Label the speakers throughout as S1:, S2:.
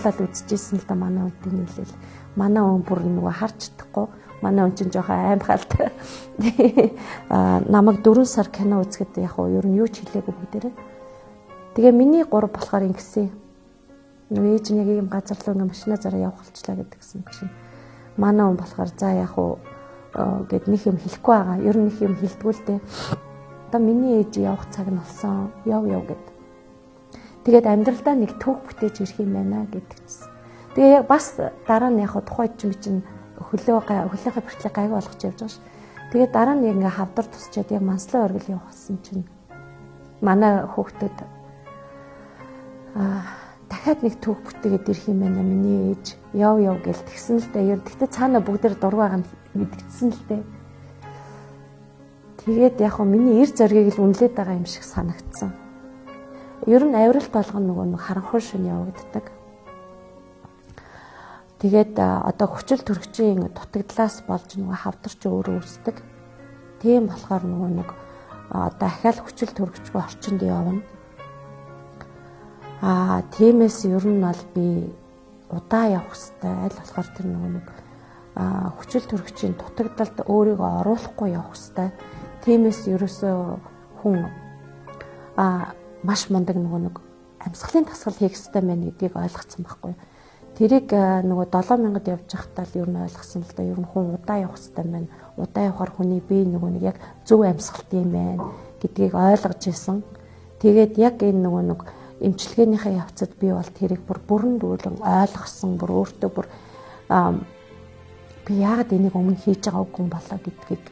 S1: судлаад үзчихсэн л да манай өвдийн хэлэл. Манай өвн бүр нөгөө харж чадахгүй. Манай өвн чинь жоохон аимхалтай. Намайг 4 сар кино үзэхэд яг уу ер нь юу ч хэлээгүй бүгдээрээ. Тэгээ миний 3 болохоор ингэсэн. Нөгөө ээж нь яг ийм газар руу ингээ машина зараа явах болчлаа гэдгсэн чинь. Манай өвн болохоор за яг уу гэд нэг юм хэлэхгүй байгаа. Ер нь нэг юм хэлдэггүй л дээ. Одоо миний ээж явах цаг нь болсон. Яв гэд. Тэгээд амьдралдаа нэг түүх бүтээж ирэх юм байна гэдгийгсэн. Тэгээ яг бас дараа нь яг тухайд чинь хөлийнхээ бэртлэг гайгүй болгож явж байгаа ш. Тэгээд дараа нь яг ингээ хавдар тусчаад яг манслын оргил явахсан чинь манай хүүхдүүд дахиад нэг түүх бүтээгээд ирэх юм байна миний ээж яв гэл тэгсэн л дээ. Тэгтээ цаана бүгдээр дургуйгаа мэдгэцсэн л дээ. Тэгээд яг хөө миний эр зоргийг л үнэлээд байгаа юм шиг санагдсан. Ер нь авиралт болгоно нөгөө нэг харанхуй шин явагддаг. Тэгээд одоо хүчил төрөгчийн дутагдлаас болж нөгөө хавдарч өөрөө үүсдэг. Тийм болохоор нөгөө нэг одоо ахаал хүчил төрөгчгүй орчинд явна. Тиймээс ер нь бол би удаа явах хэрэгтэй. Аль болохоор тэр нөгөө нэг хүчил төрөгчийн дутагдалд өөрийгөө оруулахгүй явах хэрэгтэй. Тиймээс ерөөсөө хүн маш мундаг нөгөө нэг амьсгалын тасгал хийх хэрэгтэй байна гэдгийг ойлгоцсон байхгүй. Тэрийг нөгөө 7000-д явж байхдаа л ер нь ойлгосон л да. Ер нь хүн удаа явах хэрэгтэй байна. Удаа явахаар хүний бие нөгөө нэг яг зөв амьсгалт юм байна гэдгийг ойлгож исэн. Тэгээд яг энэ нөгөө нэг эмчилгээнийхээ явцад би бол тэрийг бүрэн дүүлэн ойлгосон. Бүр өөртөө бүр би яагаад энийг өмнө хийж байгаагүй юм болоо гэдгийг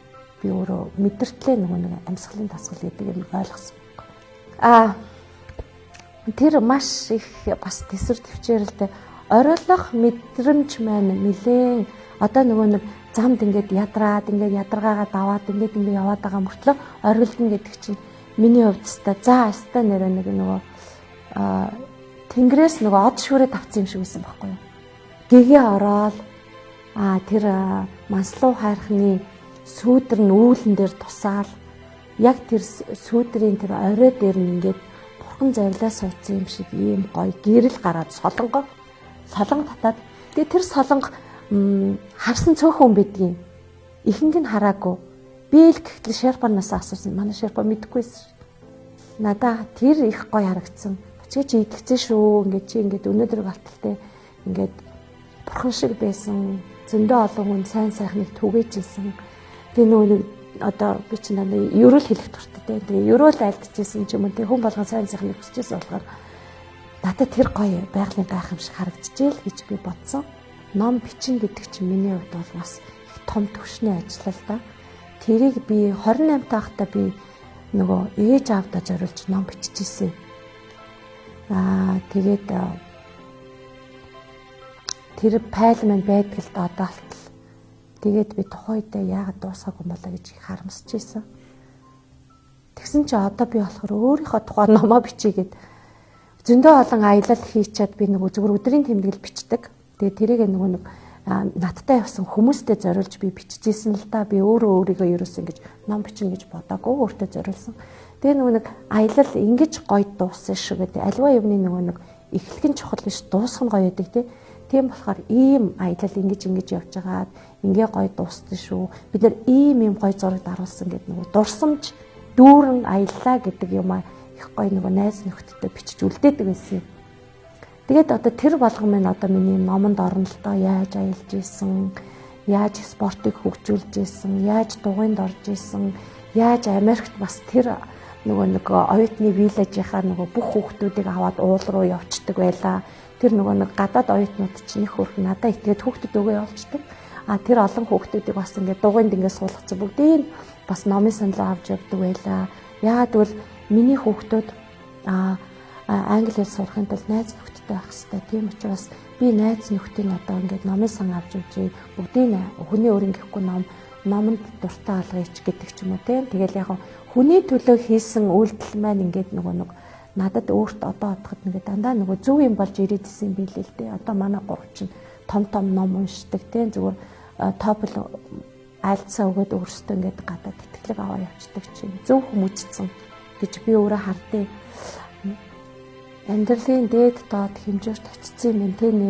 S1: би өөрөө мэдэртлээ нөгөө нэг амьсгалын тасгал гэдэг юм ойлгосон. Тэр маш их бас тэсвэр төвчээрэлтэй орилох мэдрэмж маань нэлээн одоо нөгөө нэг замд ингээд ядаргаагаа даваад ингээд яваад байгаа мөртлөө орилдно гэдэг чинь миний хувьд за нэрэ нэг нөгөө тэнгэрээс нөгөө од шүүрээ тавцсан юм шиг байсан байхгүй юу. Гэгээ ороод тэр манслуу хайрхны сүүдэр нь үүлэн дээр тусаал яг тэр сүүдрийн тэр орой дээр нь ингээд бурхан завлаа суудсан юм шиг ийм гоё гэрэл гараад солонго татаад тэгээ тэр солонго харсан цөөхөн байдгийн ихэнх нь хараагүй би л гэхтэл шерпанаас асуусан манай шерпа мэдэхгүйсэн надаа тэр их гоё харагдсан чи идэгцэн шүү ингээд чи ингээд өнөөдөр галталтай ингээд бурхан шиг байсан зөндөө олон хүн сайн сайхныг түгээжсэн тэгээ нөгөө одоо би чинь ерөөл хэлэх турттай тэгээ ерөөл айлтжсэн ч юм уу тэг хүн болгон сайн сайхныг хүсчихсэн болохоор надад тэр гоё байгалийн гайхамшиг харагдчихээл гэж би бодсон. Ном бичин гэдэг чинь миний хувьд бол бас их том төвшний ажил л да. Тэрийг би 28 таахта би нөгөө ээж аавдаа зориулж ном биччихсэн. Тэгээд тэр файл маань байдаг л да одоо алт. Тэгээд би тухайдаа яагаад дуусаагүй юм болоо гэж их харамсаж байсан. Тэгсэн чи одоо би болохоор өөрийнхөө тухай номоо бичигээд зөндөө олон аялал хийчихэд би нөгөө зүгээр өдрийн тэмдэглэл бичдэг. Тэгээд тэрийг нөгөө нэг надтай явсан хүмүүстэй зориулж би биччихсэн л да. Би өөрийгөө ерөөс ингэж ном бичнэ гэж бодоагүй өөртөө зориулсан. Тэгээ нөгөө нэг аялал ингэж гоё дууссан шүү гэдэг. Аливаа юмны нөгөө нэг эхлэх нь чухал биш дуусах нь гоё байдаг тий. Тийм болохоор ийм аялал ингэж явж байгаад ингээ гоё дууссан шүү. Бид нар ийм гоё зураг даруулсан гэдэг нөгөө дурсамж дүүрэн аяллаа гэдэг юм аа их гоё нөгөө найз нөхдөдөө бичиж үлдээдэг байсан. Тэгээд одоо тэр болгон минь одоо миний номонд орно л доо яаж аялж исэн, яаж спортыг хөгжүүлж исэн, яаж дугуйнд орж исэн, яаж Америкт бас тэр нөгөө оюутны виллажийнхаа нөгөө бүх хүүхдүүдийг аваад уул руу явцдаг байлаа. Тэр нөгөө гадаад оюутнууд чинь их хөрх надад итгээд хүүхдүүд өгөө явуулцдаг. Тэр олон хүүхдүүдийг бас ингээд дугуйнд ингээд суулгацсан бүгдийг бас номын саналаа авч явдаг байлаа. Яагаад гэвэл миний хүүхдүүд англиар сурахын тулд найз нөхдөдтэй байх хэрэгтэй. Тийм учраас би найз нөхдийн одоо ингээд номын сан авч явж бүгдийг хүний өрн гэхгүй номонд дуртай алгаач гэдэг ч юм уу тийм. Тэгэл яг хүний төлөө хийсэн үйлдэл маань ингээд нөгөө надад өөрт одоо бодоход ингээд дандаа нөгөө зөв юм болж ирээдсэн юм билээ л дээ. Одоо манай гурав чинь том ном уншдаг тийм зүгээр TOEFL айлцаа өгөөд өөрсдөө ингээд гадаад тэтгэлэг аваа явцдаг чинь зөв хүмүүжсэн гэж би өөрөө хардیں۔ Амьдралын дээд доод хэмжүүрт очсон юм те нэр.